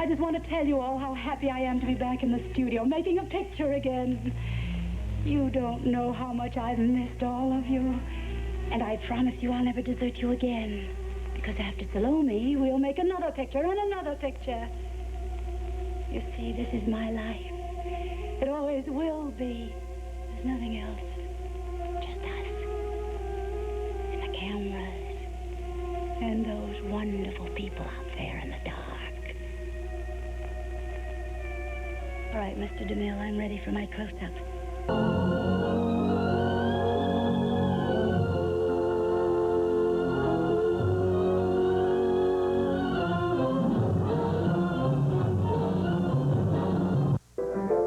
I just want to tell you all how happy I am to be back in the studio, making a picture again. You don't know how much I've missed all of you. And I promise you I'll never desert you again. Because after Salome, we'll make another picture and another picture. You see, this is my life. It always will be. There's nothing else. Just us. And the cameras. And those wonderful people out there in the dark. All right, Mr. DeMille, I'm ready for my close-up.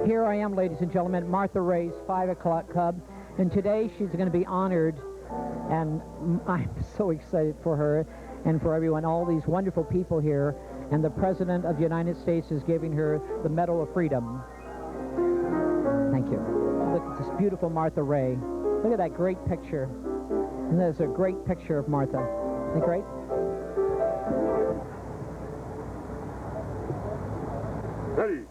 Here I am, ladies and gentlemen, Martha Raye's 5 o'clock Cub, and today she's going to be honored, and I'm so excited for her and for everyone, all these wonderful people here, and the President of the United States is giving her the Medal of Freedom. Thank you. Look at this beautiful Martha Raye. Look at that great picture. And there's a great picture of Martha. Isn't it great? Ready.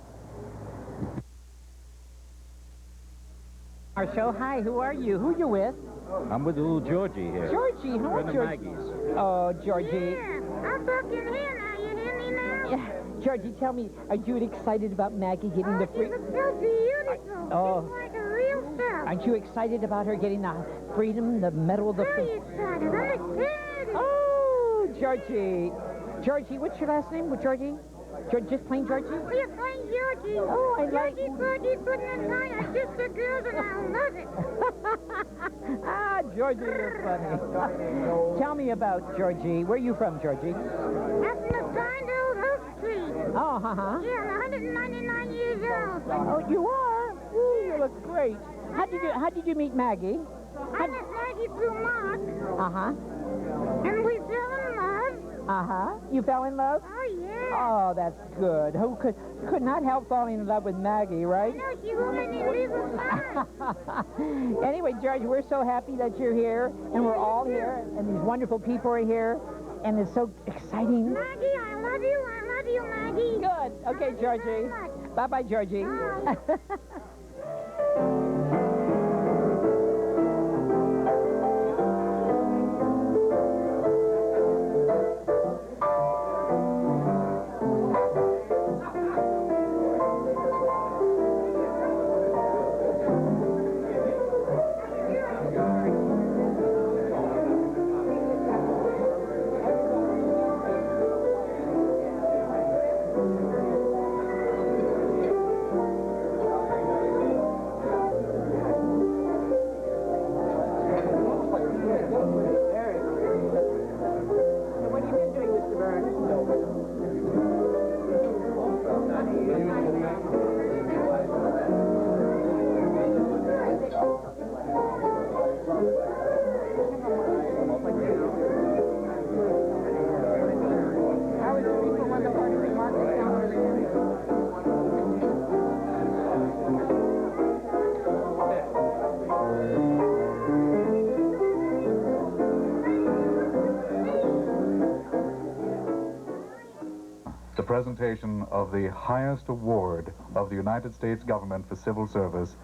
Our show. Hi, who are you? Who you with? I'm with little Georgie here. Georgie, who Friend are of Georgie? Maggie's. Oh, Georgie. Yeah, I'm back in here now. You hear me now? Yeah. Georgie, tell me, are you excited about Maggie getting the She free... looks so beautiful. Oh. She's like a real self. Aren't you excited about her getting the freedom, the medal of the... Very excited. I'm excited. Oh, Georgie. Georgie, what's your last name? Georgie? Just plain Georgie? We are playing Georgie. Oh, I like... Georgie, Porgy, Puddin' and Pie are sister girls, and I love it. Ah, Georgie, you're funny. Tell me about Georgie. Where are you from, Georgie? I'm from the kind old Oak Street. Oh, uh-huh. Yeah, I'm 199 years old. Oh, you are? Ooh, you look great. How did you meet Maggie? I met Maggie through Mark, Uh-huh. and we fell in love. Uh-huh. You fell in love? Oh, yeah. Oh, that's good. Who could not help falling in love with Maggie, right? I know, she won't let me leave her behind. Anyway, George, we're so happy that you're here, and we're all here, and these wonderful people are here, and it's so exciting. Maggie, I love you, Maggie. Good. Okay, Georgie. Bye-bye, Georgie. Bye. Presentation of the highest award of the United States government for civil service,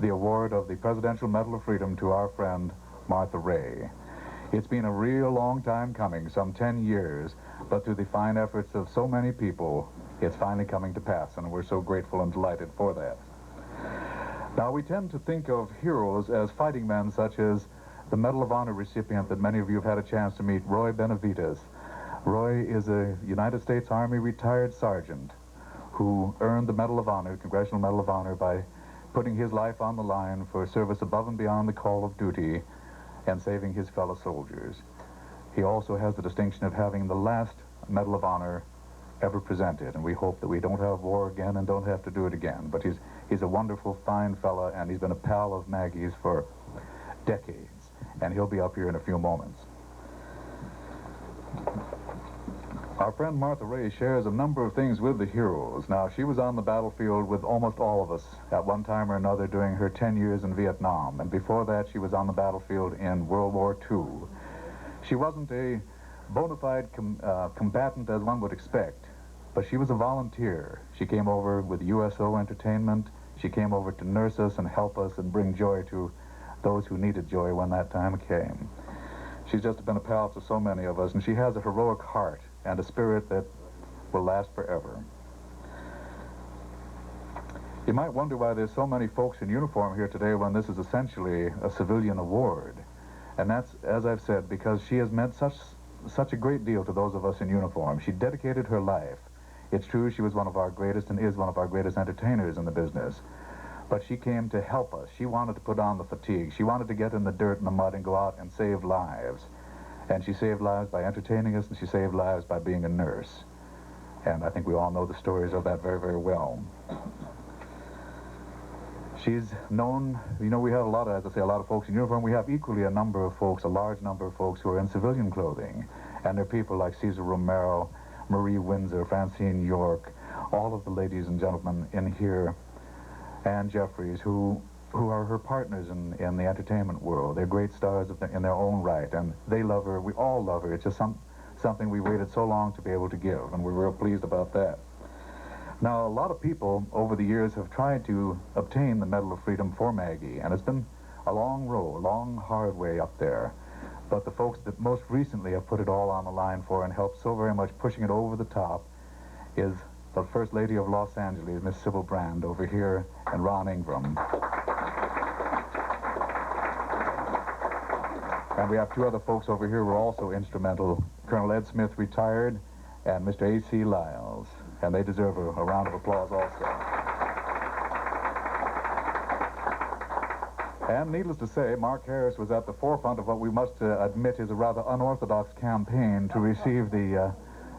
the award of the Presidential Medal of Freedom to our friend Martha Raye. It's been a real long time coming, some 10 years, but through the fine efforts of so many people, it's finally coming to pass, and we're so grateful and delighted for that. Now, we tend to think of heroes as fighting men such as the Medal of Honor recipient that many of you have had a chance to meet, Roy Benavides. Roy is a United States Army retired sergeant who earned the Medal of Honor, Congressional Medal of Honor, by putting his life on the line for service above and beyond the call of duty and saving his fellow soldiers. He also has the distinction of having the last Medal of Honor ever presented, and we hope that we don't have war again and don't have to do it again. But he's a wonderful, fine fella, and he's been a pal of Maggie's for decades, and he'll be up here in a few moments. Our friend Martha Raye shares a number of things with the heroes. Now, she was on the battlefield with almost all of us at one time or another during her 10 years in Vietnam, and before that she was on the battlefield in World War II. She wasn't a bona fide combatant as one would expect, But she was a volunteer. She came over with USO Entertainment. She came over to nurse us and help us and bring joy to those who needed joy when that time came. She's just been a pal to so many of us, and she has a heroic heart and a spirit that will last forever. You might wonder why there's so many folks in uniform here today when this is essentially a civilian award. And that's, as I've said, because she has meant such a great deal to those of us in uniform. She dedicated her life. It's true she was one of our greatest and is one of our greatest entertainers in the business. But she came to help us. She wanted to put on the fatigue. She wanted to get in the dirt and the mud and go out and save lives. And she saved lives by entertaining us, and she saved lives by being a nurse. And I think we all know the stories of that very, very well. She's known, you know, we have a lot of, as I say, a lot of folks in uniform. We have equally a number of folks, a large number of folks who are in civilian clothing. And they're people like Cesar Romeo, Marie Windsor, Francine York, all of the ladies and gentlemen in here, and Jeffries, who are her partners in the entertainment world. They're great stars in their own right, and they love her. We all love her. It's just something we waited so long to be able to give, and we're real pleased about that. Now, a lot of people over the years have tried to obtain the Medal of Freedom for Maggie, and it's been a long road, a long, hard way up there. But the folks that most recently have put it all on the line for and helped so very much pushing it over the top is the First Lady of Los Angeles, Miss Sybil Brand, over here, and Ron Ingram. And we have two other folks over here who are also instrumental. Colonel Ed Smith, retired, and Mr. A.C. Lyles. And they deserve a round of applause also. And needless to say, Mark Harris was at the forefront of what we must admit is a rather unorthodox campaign to receive the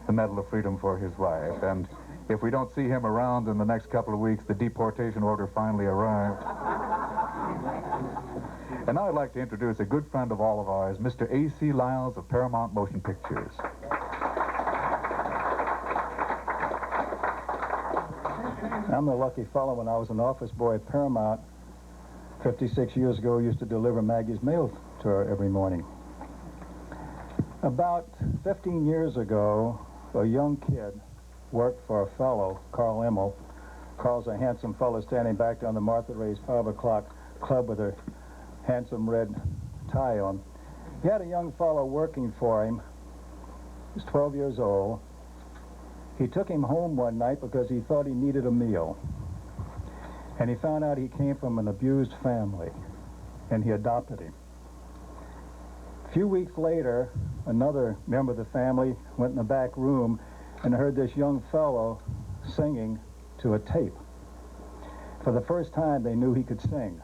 Medal of Freedom for his wife. And if we don't see him around in the next couple of weeks, the deportation order finally arrived. And now I'd like to introduce a good friend of all of ours, Mr. A.C. Lyles of Paramount Motion Pictures. I'm the lucky fellow. When I was an office boy at Paramount 56 years ago, used to deliver Maggie's mail to her every morning. About 15 years ago, a young kid worked for a fellow, Carl Emmel. Carl's a handsome fellow standing back down the Martha Ray's 5 o'clock club with a handsome red tie on. He had a young fellow working for him. He was 12 years old. He took him home one night because he thought he needed a meal. And he found out he came from an abused family, and he adopted him. A few weeks later, another member of the family went in the back room and heard this young fellow singing to a tape. For the first time, they knew he could sing.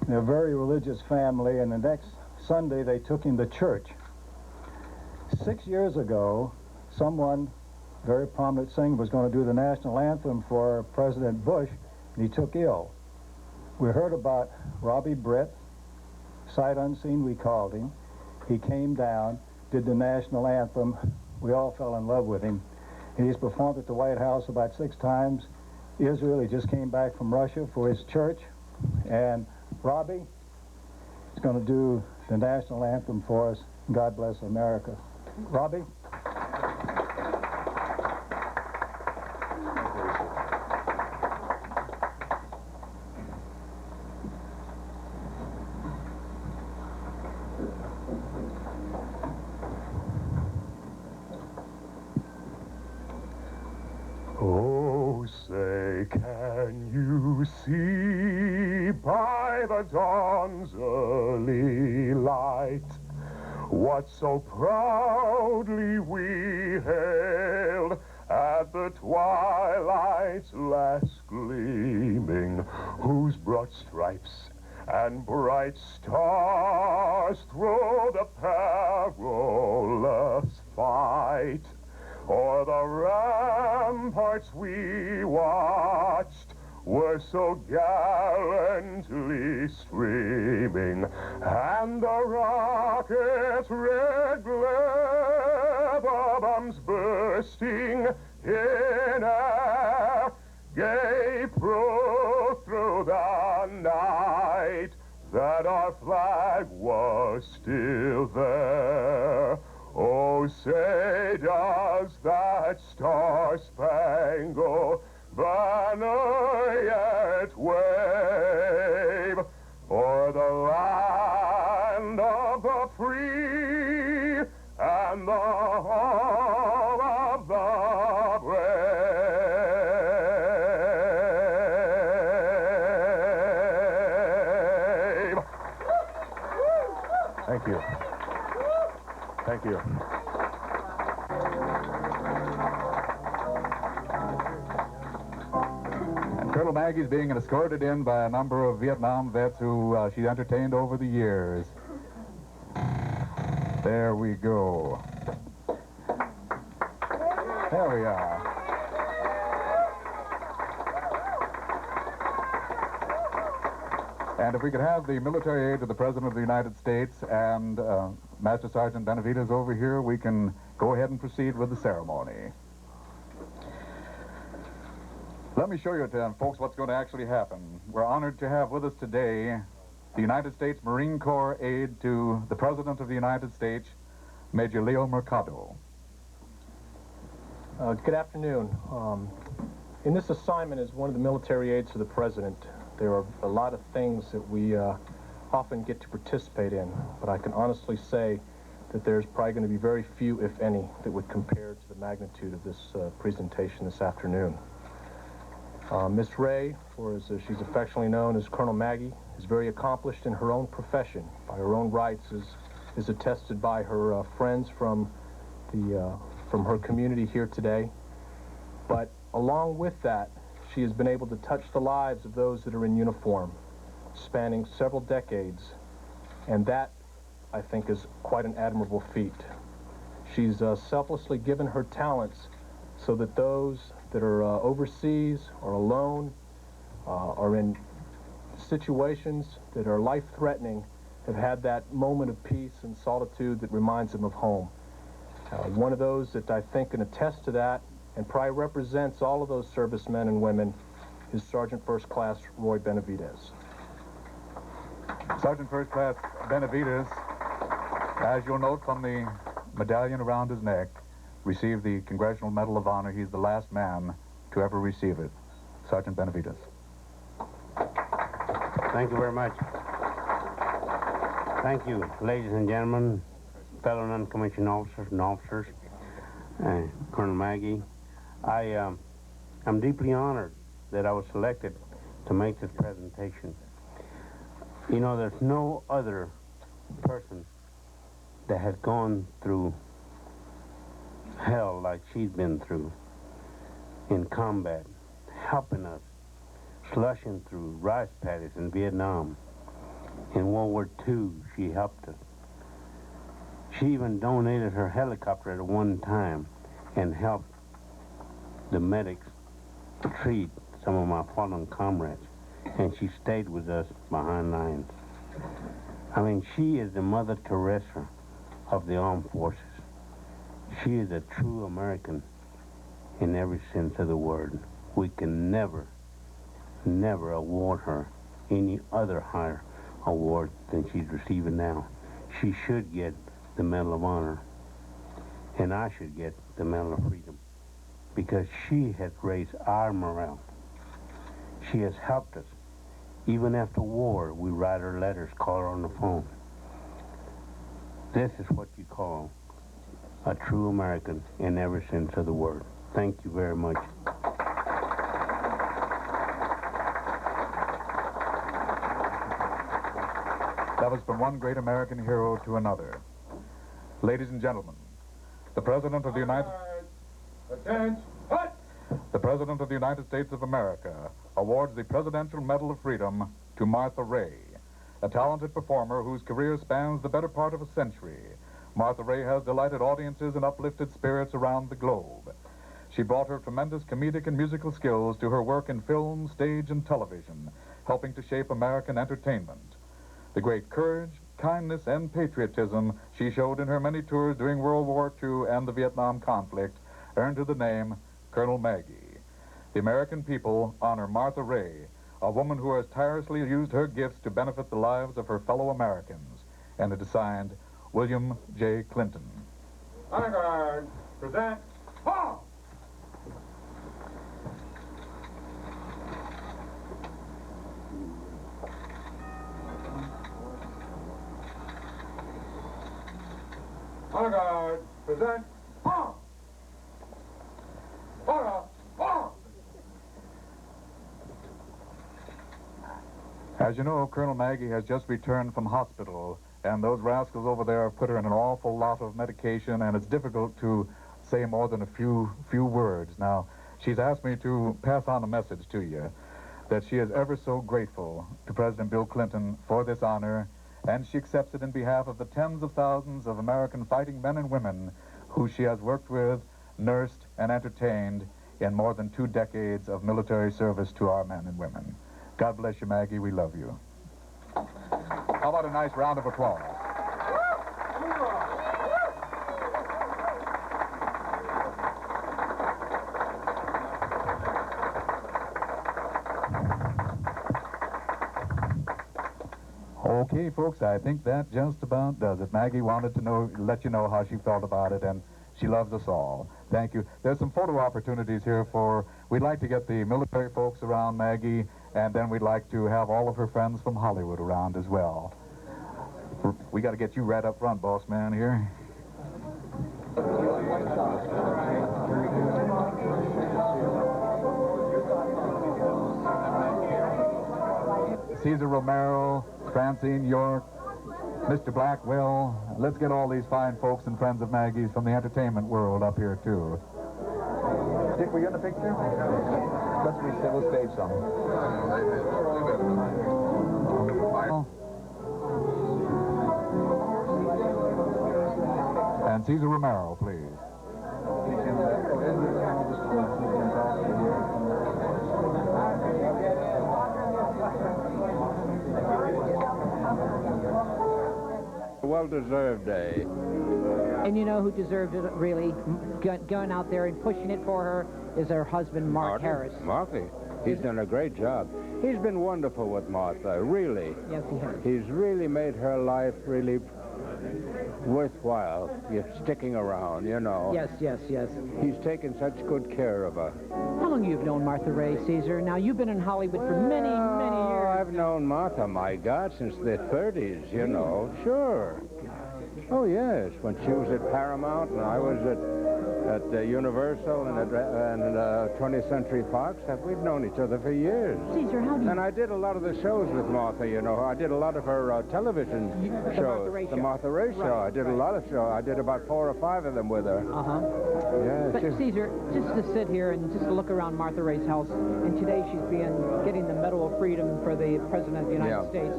They're a very religious family, and the next Sunday, they took him to church. 6 years ago, someone, very prominent singer, was going to do the national anthem for President Bush, and he took ill. We heard about Robbie Britt, sight unseen we called him. He came down, did the national anthem. We all fell in love with him. And he's performed at the White House about 6 times. Israel, he just came back from Russia for his church. And Robbie is going to do the national anthem for us. God bless America. Robbie? Oh, say, can you see by the dawn's early light what so proudly we hailed at the twilight's last gleaming, whose broad stripes and bright stars through the perilous fight o'er the ramparts we watched were so gallantly streaming, and the rocket's red glare, the bombs bursting in air, gave proof through the night that our flag was still there. Oh, Oh, say does that star-spangled banner yet wave o'er the land of the free and the home of the brave? Thank you. Thank you. And Colonel Maggie's being escorted in by a number of Vietnam vets who she entertained over the years. There we go. There we are. And if we could have the military aid to the President of the United States and Master Sergeant Benavides over here, we can go ahead and proceed with the ceremony. Let me show you, folks, what's going to actually happen. We're honored to have with us today the United States Marine Corps aide to the President of the United States, Major Leo Mercado. Good afternoon. In this assignment as one of the military aides to the President, there are a lot of things that we often get to participate in, but I can honestly say that there's probably going to be very few, if any, that would compare to the magnitude of this presentation this afternoon. Miss Raye, or as she's affectionately known as Colonel Maggie, is very accomplished in her own profession, by her own rights, is attested by her friends from her community here today. But along with that, she has been able to touch the lives of those that are in uniform, spanning several decades, and that, I think, is quite an admirable feat. She's selflessly given her talents so that those that are overseas or alone or in situations that are life-threatening have had that moment of peace and solitude that reminds them of home. One of those that I think can attest to that and probably represents all of those servicemen and women is Sergeant First Class Roy Benavides. Sergeant First Class Benavides, as you'll note from the medallion around his neck, received the Congressional Medal of Honor. He's the last man to ever receive it. Sergeant Benavides. Thank you very much. Thank you, ladies and gentlemen, fellow non-commissioned officers and officers, Colonel Maggie. I'm deeply honored that I was selected to make this presentation. You know, there's no other person that has gone through hell like she's been through in combat, helping us, slushing through rice paddies in Vietnam. In World War II, she helped us. She even donated her helicopter at one time and helped the medics treat some of my fallen comrades, and she stayed with us behind lines. I mean, she is the Mother Teresa of the armed forces. She is a true American in every sense of the word. We can never, never award her any other higher award than she's receiving now. She should get the Medal of Honor, and I should get the Medal of Freedom, because she has raised our morale. She has helped us. Even after war, we write her letters, call her on the phone. This is what you call a true American in every sense of the word. Thank you very much. That was from one great American hero to another. Ladies and gentlemen, the President of the United The President of the United States of America awards the Presidential Medal of Freedom to Martha Raye, a talented performer whose career spans the better part of a century. Martha Raye has delighted audiences and uplifted spirits around the globe. She brought her tremendous comedic and musical skills to her work in film, stage, and television, helping to shape American entertainment. The great courage, kindness, and patriotism she showed in her many tours during World War II and the Vietnam conflict earned her the name Colonel Maggie. The American people honor Martha Raye, a woman who has tirelessly used her gifts to benefit the lives of her fellow Americans. And it is signed, William J. Clinton. Honor guard, present. Halt! Honor guard, present. Halt! Order! Halt! As you know, Colonel Maggie has just returned from hospital, and those rascals over there have put her in an awful lot of medication, and it's difficult to say more than a few words. Now, she's asked me to pass on a message to you that she is ever so grateful to President Bill Clinton for this honor, and she accepts it in behalf of the tens of thousands of American fighting men and women who she has worked with, nursed, and entertained in more than 2 decades of military service to our men and women. God bless you, Maggie. We love you. How about a nice round of applause? Okay, folks, I think that just about does it. Maggie wanted to let you know how she felt about it, and she loves us all. Thank you. There's some photo opportunities here we'd like to get the military folks around Maggie, and then we'd like to have all of her friends from Hollywood around as well. We got to get you right up front, boss man, here. Cesar Romero, Francine York, Mr. Blackwell. Let's get all these fine folks and friends of Maggie's from the entertainment world up here, too. Dick, we got a picture? We'll stage some. And Cesar Romero, please. Well-deserved day. And you know who deserved it, really, going out there and pushing it for her, is her husband, Mark Harris. Marky, he's done a great job. He's been wonderful with Martha, really. Yes, he has. He's really made her life really worthwhile. You're sticking around, you know. Yes, yes, yes. He's taken such good care of her. How long you've known Martha Raye, Caesar? Now, you've been in Hollywood for many, many years. I've known Martha, my God, since the 30s, you know. Sure. Oh, yes, when she was at Paramount and I was at Universal and at 20th Century Fox. We've known each other for years. Caesar, how do you... And I did a lot of the shows with Martha, you know. I did a lot of her television shows. The Martha Raye show. Right. I did a lot of shows. I did about 4 or 5 of them with her. Uh-huh. Yeah, but Caesar, just to sit here and just to look around Martha Raye's house, and today she's getting the Medal of Freedom for the President of the United States.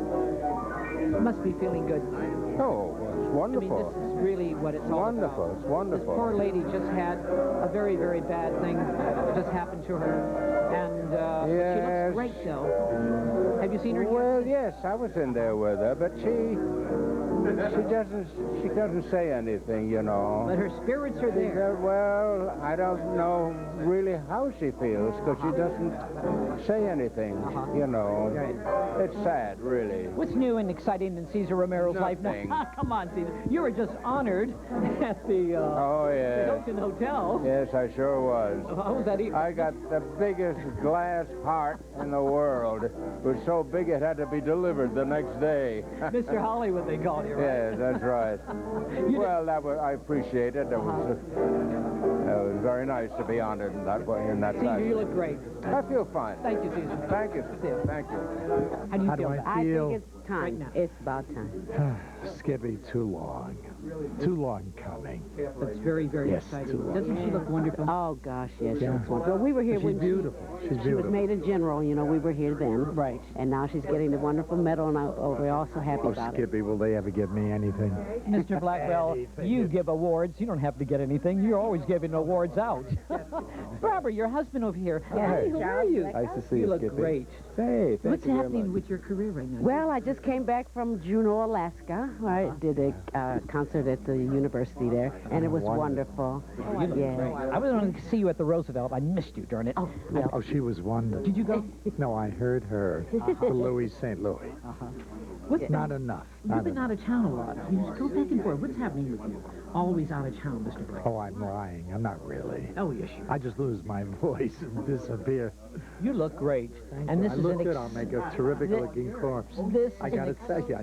Must be feeling good. Oh, well, it's wonderful. I mean, this is really what it's all about. It's wonderful. This poor lady just had a very, very bad thing just happened to her, and yes. she looks great, though. Have you seen her? Well, yes, I was in there with her, but she doesn't say anything, you know. But her spirits are there. Well, I don't know really how she feels, because she doesn't say anything, you know. Right. It's sad, really. What's new and exciting in Cesar Romero's life now? Come on, Cesar. You were just honored at the Hilton Hotel. Yes, I sure was. How was that? I got the biggest glass heart in the world. It was so big it had to be delivered the next day. Mr. Hollywood, they called you, right? Yes, that's right. Well, I appreciate it. It was very nice to be honored in that way, in that Caesar, fashion. you look great. I feel fine. Thank you, Caesar. Thank you. Caesar. Thank you. How do you feel? I think It's time. Right now. It's about time. Skippy, too long. Too long coming. That's very, very Yes, exciting. too long. Doesn't she look wonderful? Oh, gosh, yes, she Yeah. looks wonderful. We were here She's when beautiful. She's she was beautiful. made a general, you know, we were here then. Right. And now she's getting the wonderful medal, and we're all so happy Oh, about it. Skippy, will they ever give me anything? Mr. Blackwell, you give awards. You don't have to get anything. You're always giving awards out. Barbara, your husband over here. Hey, how are you? Nice to see You you, look Skippy. great. Hey, thank What's you very happening much. with your career right now? Well, I just came back from Juneau, Alaska. I did a concert at the university there, and it was wonderful. You look Yeah. great. I was going to see you at the Roosevelt. I missed you, darn it. Oh, well, Oh, she was wonderful. Did you go? No, I heard her. The Louis St. Louis. Not enough. You've been out of town a lot. You just go back and forth. What's happening with you? Always out of town, Mr. Bragg. Oh, I'm lying. I'm not really. Oh, yes, you are. I just lose my voice and disappear. You look great. Thank And you. this I is look an good. I'll make a terrific-looking corpse. I got to tell you,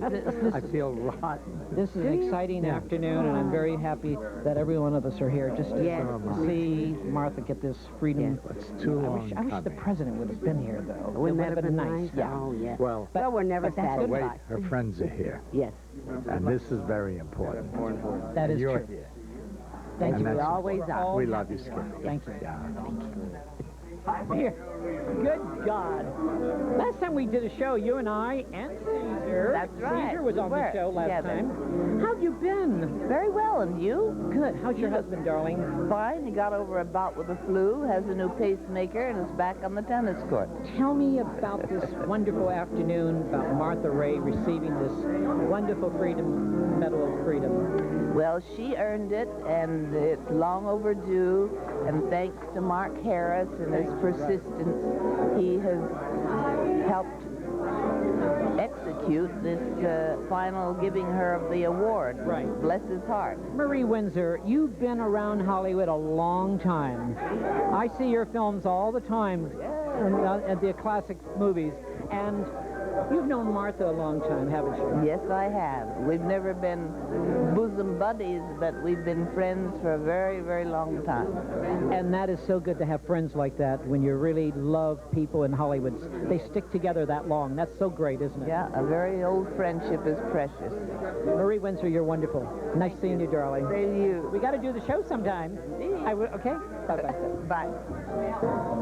I feel rotten. This is an exciting afternoon, and I'm very happy that every one of us are here just to see Martha get this freedom. It's too long I wish the president would have been here, though. Wouldn't it would that have been nice. Yeah. Oh, yeah. Well, we're never but that's good. wait, satisfied. her friends are here. Yes. And this is very important. That is You're true. here. Thank you. And We that's always are. We love you, Skip. Thank you. Yeah. Here. Good God. Last time we did a show, you and I and Caesar. That's right. Caesar was We on were the show last together. time. How've you been? Very well, and you? Good. How's your husband, darling? Fine. He got over a bout with the flu, has a new pacemaker, and is back on the tennis court. Tell me about this wonderful afternoon, about Martha Raye receiving this wonderful Medal of Freedom. Well, she earned it, and it's long overdue, and thanks to Mark Harris and his persistence, he has helped execute this final giving her of the award. Right. Bless his heart. Marie Windsor, you've been around Hollywood a long time. I see your films all the time at the classic movies, and you've known Martha a long time, haven't you? Yes, I have. We've never been bosom buddies, but we've been friends for a very, very long time. And that is so good to have friends like that when you really love people in Hollywood. They stick together that long. That's so great, isn't it? Yeah, a very old friendship is precious. Marie Windsor, you're wonderful. Nice seeing you, darling. Same to you. We got to do the show sometime. Okay? Bye-bye. Bye.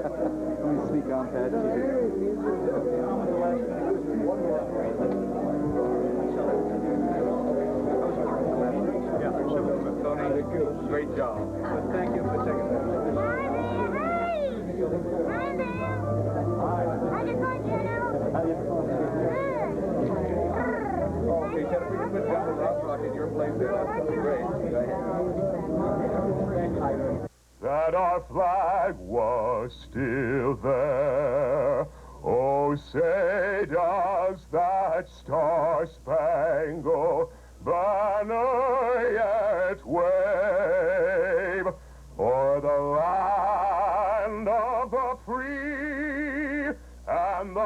Let me speak on that Tony, great job. Thank you for taking that. Okay, Ted, if we can put down the rock rock in your place there, that's great. Go ahead. That our flag was still there. Oh, say does that star-spangled banner yet wave o'er the land of the free and the